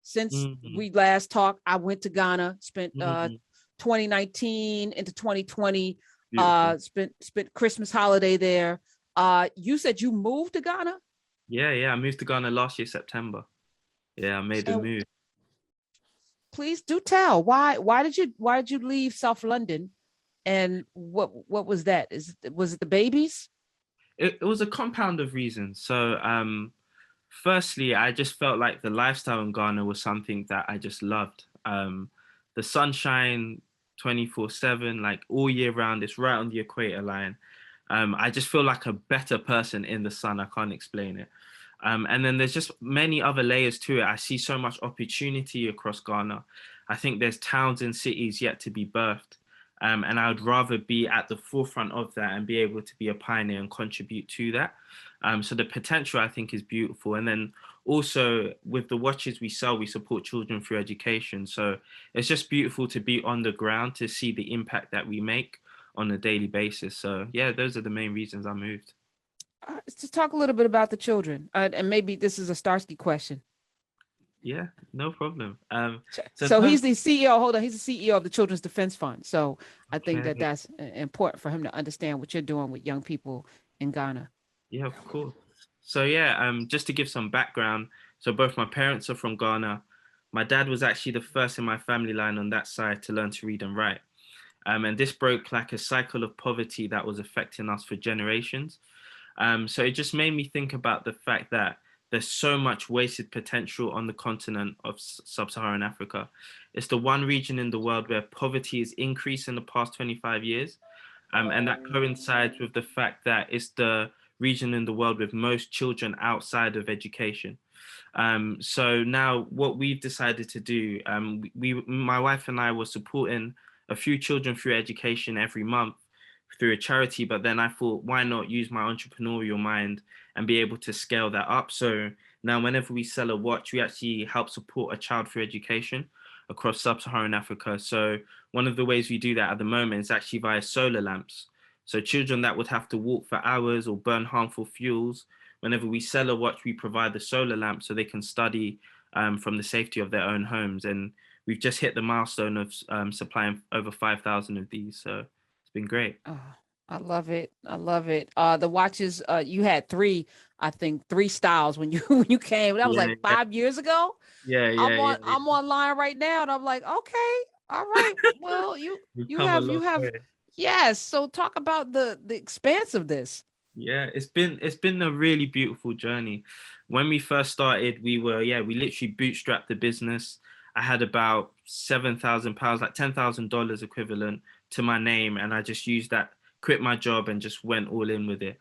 Since Mm-hmm. we last talked, I went to Ghana, spent Mm-hmm. 2019 into 2020, Beautiful. spent Christmas holiday there. You said you moved to Ghana? Yeah. I moved to Ghana last year, September. Yeah, I made the And move. please do tell why did you leave South London, and what was that? Was it the babies? It was a compound of reasons. So, firstly, I just felt like the lifestyle in Ghana was something that I just loved. The sunshine 24/7, like all year round, it's right on the equator line. I just feel like a better person in the sun. I can't explain it. And then there's just many other layers to it. I see so much opportunity across Ghana. I think there's towns and cities yet to be birthed. And I would rather be at the forefront of that and be able to be a pioneer and contribute to that. So the potential, I think, is beautiful. And then also with the watches we sell, we support children through education. So it's just beautiful to be on the ground to see the impact that we make on a daily basis. So yeah, those are the main reasons I moved. Let's talk a little bit about the children, and maybe this is a Starsky question. Yeah, no problem. So in So terms, he's the CEO. Hold on, he's the CEO of the Children's Defense Fund. So I think that okay, that's important for him to understand what you're doing with young people in Ghana. yeah, of course. So yeah, just to give some background, so both my parents are from Ghana. My dad was actually the first in my family line on that side to learn to read and write. And this broke like a cycle of poverty that was affecting us for generations. So it just made me think about the fact that there's so much wasted potential on the continent of sub-Saharan Africa. It's the one region in the world where poverty has increased in the past 25 years. And that coincides with the fact that it's the region in the world with most children outside of education. So now what we've decided to do, my wife and I were supporting a few children through education every month through a charity, but then I thought, why not use my entrepreneurial mind and be able to scale that up? So now whenever we sell a watch, we actually help support a child through education across sub-Saharan Africa. So one of the ways we do that at the moment is actually via solar lamps. So children that would have to walk for hours or burn harmful fuels, whenever we sell a watch, we provide the solar lamp so they can study from the safety of their own homes. And we've just hit the milestone of supplying over 5,000 of these. So it's been great. Oh, I love it. I love it. The watches, you had three, I think, three styles when you when you came. That was Yeah, like 5 years ago. yeah, yeah, I'm yeah, on yeah. I'm online right now, and I'm like, okay, all right. Well, you We've you come a have long you have way. yes. So talk about the expanse of this. Yeah, it's been a really beautiful journey. When we first started, we literally bootstrapped the business. I had about £7,000, like $10,000 equivalent to my name, and I just used that, quit my job, and just went all in with it.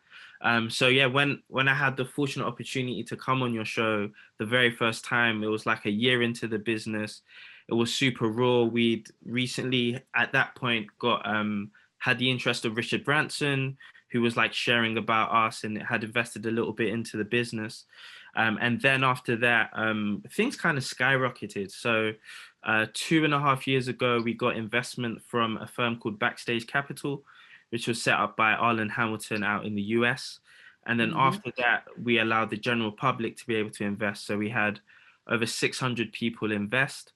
So yeah, when I had the fortunate opportunity to come on your show the very first time, it was like a year into the business. It was super raw. We'd recently, at that point, got had the interest of Richard Branson, who was like sharing about us and had invested a little bit into the business. And then after that, things kind of skyrocketed. So 2.5 years ago, we got investment from a firm called Backstage Capital, which was set up by Arlen Hamilton out in the US. And then Hmm. after that, we allowed the general public to be able to invest. So we had over 600 people invest.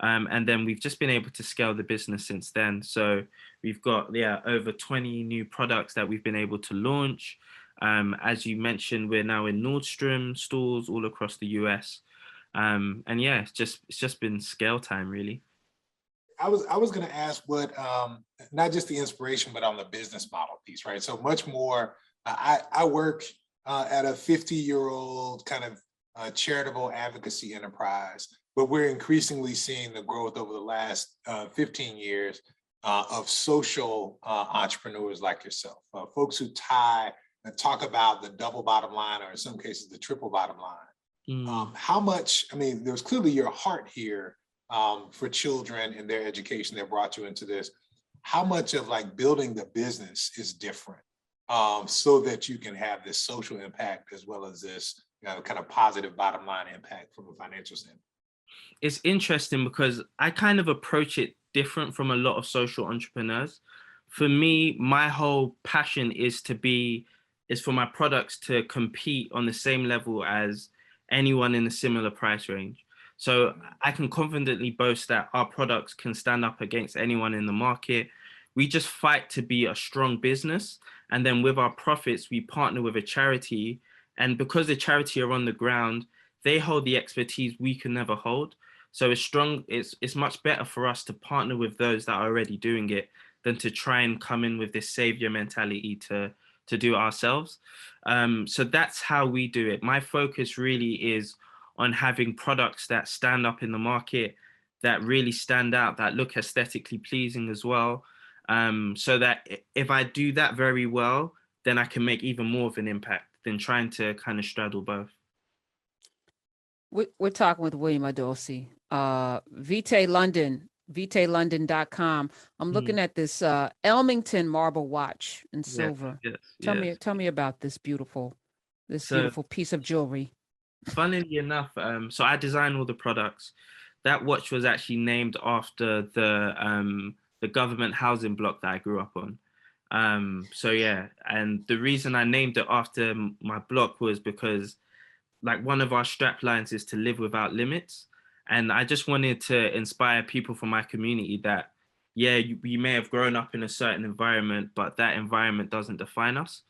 And then we've just been able to scale the business since then. So we've got over 20 new products that we've been able to launch. As you mentioned, we're now in Nordstrom stores all across the US. And yeah, it's just been scale time really. I was going to ask what not just the inspiration, but on the business model piece, right? So much more. I work at a 50-year-old kind of charitable advocacy enterprise, but we're increasingly seeing the growth over the last 15 years of social entrepreneurs like yourself, folks who tie and talk about the double bottom line, or in some cases the triple bottom line. How much? I mean, there's clearly your heart here for children and their education that brought you into this. How much of like building the business is different so that you can have this social impact as well as this kind of positive bottom line impact from a financial standpoint? It's interesting because I kind of approach it different from a lot of social entrepreneurs. For me, my whole passion is for my products to compete on the same level as anyone in a similar price range. So I can confidently boast that our products can stand up against anyone in the market. We just fight to be a strong business. And then with our profits, we partner with a charity. And because the charity are on the ground, they hold the expertise we can never hold. So it's much better for us to partner with those that are already doing it than to try and come in with this savior mentality to do it ourselves. So that's how we do it. My focus really is on having products that stand up in the market, that really stand out, that look aesthetically pleasing as well. So that if I do that very well, then I can make even more of an impact than trying to kind of straddle both. We're talking with William Adoasi, Vitae London, VitaeLondon.com. I'm looking at this Elmington marble watch in silver. Yes, Tell me about this beautiful So, piece of jewelry. funnily enough, so I design all the products. That watch was actually named after the government housing block that I grew up on. So yeah, and the reason I named it after my block was because like one of our strap lines is to live without limits. And I just wanted to inspire people from my community that, yeah, you may have grown up in a certain environment, but that environment doesn't define us.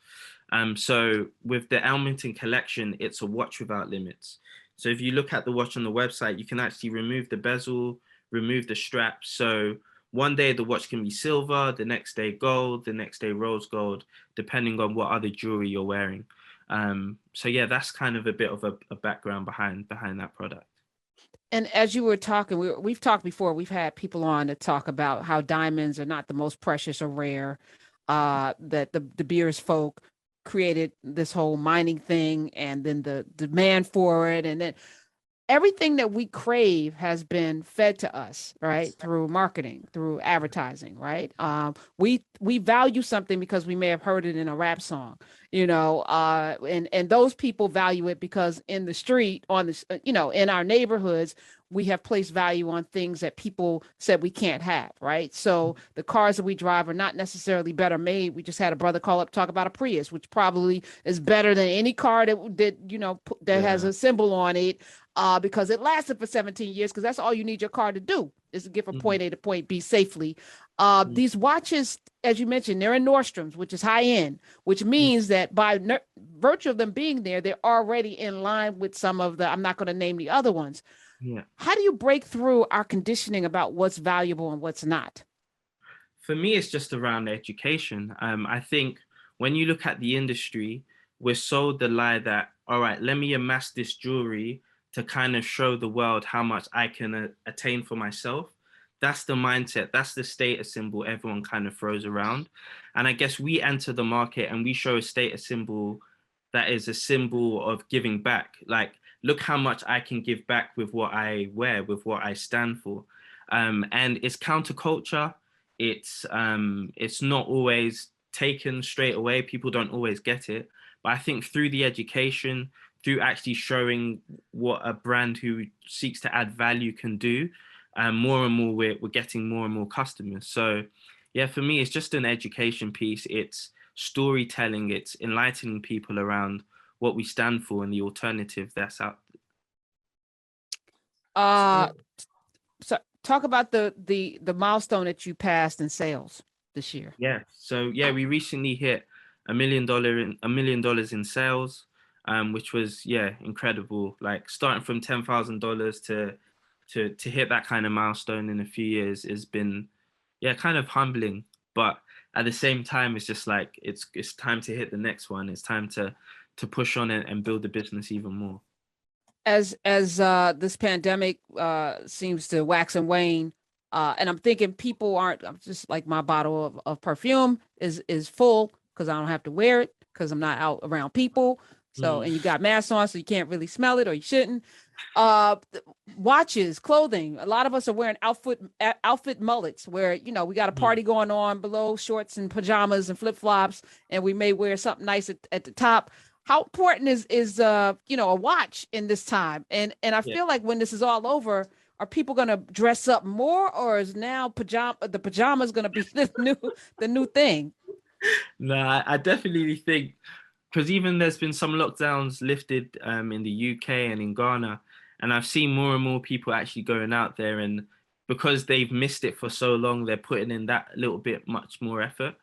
So with the Elmington collection, it's a watch without limits. So if you look at the watch on the website, you can actually remove the bezel, remove the strap. So one day the watch can be silver, the next day gold, the next day rose gold, depending on what other jewelry you're wearing. So yeah, that's kind of a bit of a background behind that product. And as you were talking, we've talked before. We've had people on to talk about how diamonds are not the most precious or rare. That the De Beers folk created this whole mining thing, and then the demand for it, and then everything that we crave has been fed to us, right? Through marketing, through advertising, right? We value something because we may have heard it in a rap song, and those people value it because in the street, on this, in our neighborhoods, we have placed value on things that people said we can't have, right? So the cars that we drive are not necessarily better made. We just had a brother call up talk about a Prius, which probably is better than any car that has a symbol on it, because it lasted for 17 years, because that's all you need your car to do is to get from point A to point B safely. These watches, as you mentioned, they're in Nordstrom's, which is high end, which means that by virtue of them being there, they're already in line with some of I'm not going to name the other ones. Yeah. How do you break through our conditioning about what's valuable and what's not? For me, it's just around education. I think when you look at the industry, we're sold the lie that, all right, let me amass this jewelry to kind of show the world how much I can attain for myself. That's the mindset. That's the status symbol everyone kind of throws around. And I guess we enter the market and we show a status symbol that is a symbol of giving back. Like, look how much I can give back with what I wear, with what I stand for. And it's counterculture. It's not always taken straight away. People don't always get it. But I think through the education, through actually showing what a brand who seeks to add value can do, more and more we're getting more and more customers. So yeah, for me, it's just an education piece. It's storytelling. It's enlightening people around what we stand for and the alternative that's out. So talk about the milestone that you passed in sales this year. Yeah. So yeah, we recently hit $1 million in sales, which was incredible. Like starting from $10,000 to hit that kind of milestone in a few years has been kind of humbling. But at the same time, it's just like it's time to hit the next one. It's time to push on it and build the business even more. As this pandemic seems to wax and wane, and I'm thinking people aren't, I'm just like my bottle of perfume is full because I don't have to wear it because I'm not out around people. So and you got masks on, so you can't really smell it, or you shouldn't. Watches, clothing. A lot of us are wearing outfit mullets where, we got a party going on below, shorts and pajamas and flip-flops, and we may wear something nice at the top. How important is a watch in this time? And I feel like when this is all over, are people going to dress up more, or is now the pajamas going to be the new thing? No, I definitely think, because even there's been some lockdowns lifted in the UK and in Ghana, And I've seen more and more people actually going out there, and because they've missed it for so long, they're putting in that little bit much more effort.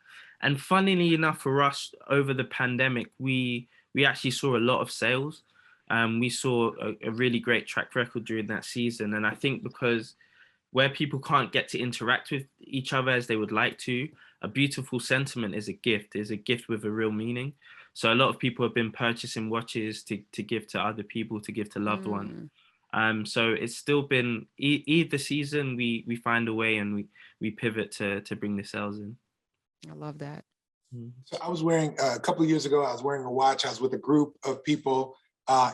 And funnily enough for us, over the pandemic, we actually saw a lot of sales. We saw a really great track record during that season. And I think because where people can't get to interact with each other as they would like to, a beautiful sentiment is a gift with a real meaning. So a lot of people have been purchasing watches to give to other people, to give to loved ones. So it's still been either season we find a way, and we pivot to bring the sales in. I love that. So I was wearing a couple of years ago, I was wearing a watch. I was with a group of people.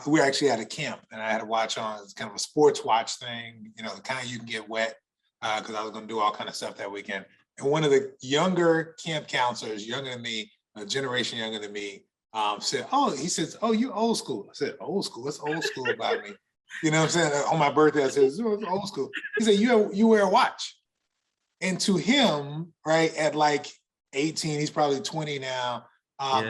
We were actually at a camp, and I had a watch on. It's kind of a sports watch thing, you know, the kind you can get wet, because I was going to do all kind of stuff that weekend. And one of the younger camp counselors, younger than me, a generation younger than me, said, he says, you old school. I said, old school? What's old school about me? You know what I'm saying? On my birthday, I said, it's old school. He said, you wear a watch. And to him, right, at like 18, he's probably 20 now,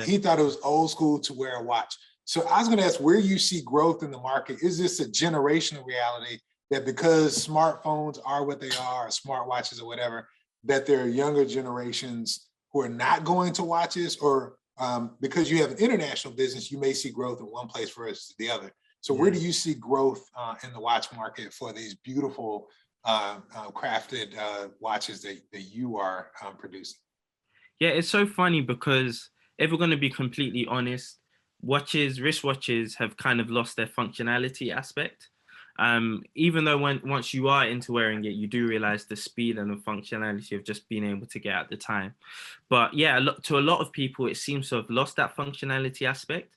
he thought it was old school to wear a watch. So I was going to ask where you see growth in the market. Is this a generational reality that because smartphones are what they are, or smartwatches or whatever, that there are younger generations who are not going to watches, or because you have an international business, you may see growth in one place versus the other. So where do you see growth in the watch market for these beautiful crafted watches that you are producing? Yeah, it's so funny because if we're going to be completely honest, wristwatches have kind of lost their functionality aspect. Even though once you are into wearing it, you do realize the speed and the functionality of just being able to get at the time. But yeah, to a lot of people, it seems to have lost that functionality aspect.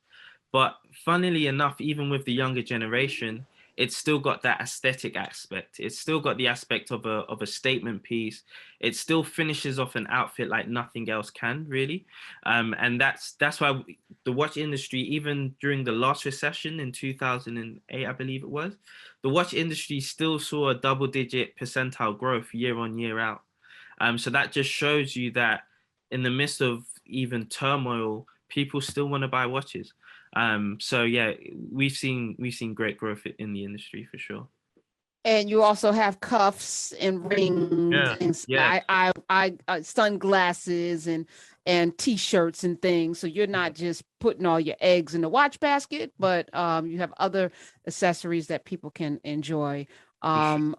But funnily enough, even with the younger generation, it's still got that aesthetic aspect. It's still got the aspect of a statement piece. It still finishes off an outfit like nothing else can, really. And that's why the watch industry, even during the last recession in 2008, I believe it was, the watch industry still saw a double-digit percentile growth year on year out. So that just shows you that in the midst of even turmoil, people still want to buy watches. So yeah, we've seen great growth in the industry for sure. And you also have cuffs and rings, and sunglasses and t-shirts and things. So you're not just putting all your eggs in the watch basket, but you have other accessories that people can enjoy. I'm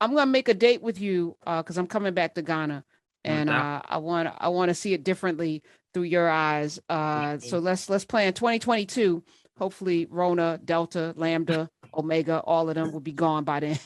gonna make a date with you because I'm coming back to Ghana, and I want to see it differently through your eyes. So let's plan 2022. Hopefully Rona, Delta, Lambda, Omega, all of them will be gone by then.